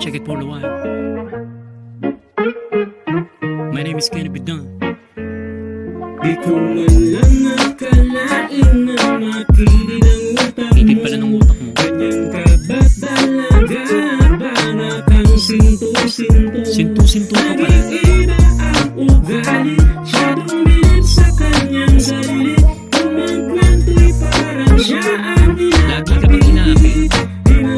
Check it for a while. My name is Kenny Bidan. Di ko man lang akalain na makinig ang utak mo. Itig pala ng utak mo. Ganyan ka ba't talaga? Para kang sinto-sinto. Sinto-sinto ka pala. Nag-iiba ang ugali. Siyadong bilit sa kanyang sarili. Kung magkwento'y parang siya ang Lagi ka bang inaapi?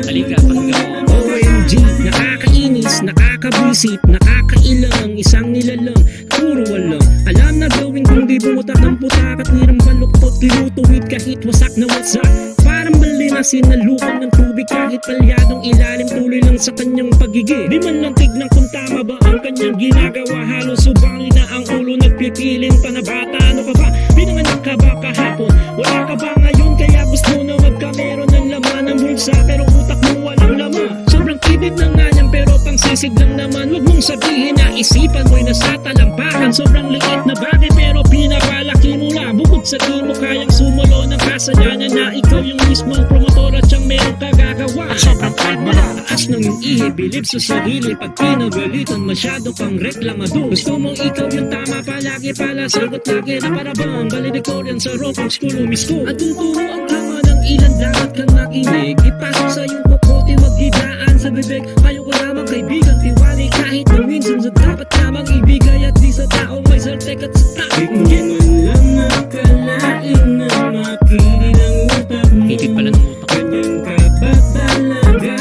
Halika, pakinggan mo. OMG, nakakainis, nakakabwisit, nakakailang, isang nilalang, puro walang alam na gawin kung di bumutak ng putak at hirang baluktot, tinutuwid kahit wasak na wasak. Parang balinasin na lukang ng tubig kahit palyadong ilalim, tuloy lang sa kanyang pagiging. Di man lang tignan kung tama ba ang kanyang ginagawa, halos subangin na ang ulo, nagpipiling pa na bata. Ano ka ba? Pinanganak ka ba kahapon? Wala ka ba ngayon? Kaya gusto na magkameron ng laman ng bulsa, pero utak mo walang laman. Sobrang kibid na nga yan, pero pang sisid lang naman. Huwag mong sabihin na isipan mo'y nasa talampakan. Sobrang liit na bagay pero pinapalaki mo lang. Bukod sa di mo kayang sumulo ng kasayanan na ikaw yung mismong promotor at siyang meron kagagawa. At sobrang pride mo lang, taas ng iyong ihibilib sa sarili. Pag pinagalitan masyado pang reklamado. Gusto mong ikaw yung tama palagi, pala sagot lagi na para bang valedictorian sa Rockford School o Misko. At kung turo ang laman ng ilan dapat kang nakinig, ipasok sa iyong kukote, wag hidaan sa bibig. Ayaw ko lamang kaibigan, tiwali kahit na minsan sa dapat lamang ibigay at di sa taong may saltek at sa taong. Di ko man lang akalain na makinig ang utak mo. Itig pala ng utak mo. Ganyan ka ba talaga?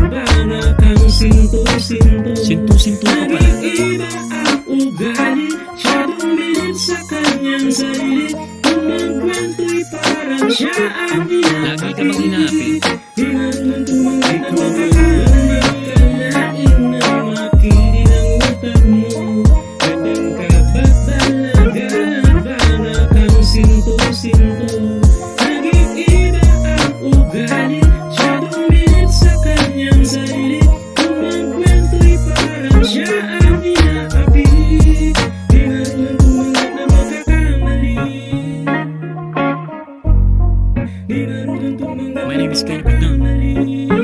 Para kang sinto-sinto. Sinto-sinto ka pala. Nag-iiba ang ugali. Siyadong bilit sa kanyang sarili. Kung magkwento'y parang siya ang inaapi. Lagi ka bang inaapi? Di marunong tumanggi na makakalain na makinig ang utak mo. Ganyan ka ba talaga? Para kang sinto-sinto. Nag-iiba ang ugali. Siyadong bilit sa kanyang sarili. Kung magkwento'y parang siya ang inaapi. Di marunong tumanggi na makakamali. Di marunong tumanggi na My name is Kenny Bidan. makakamali.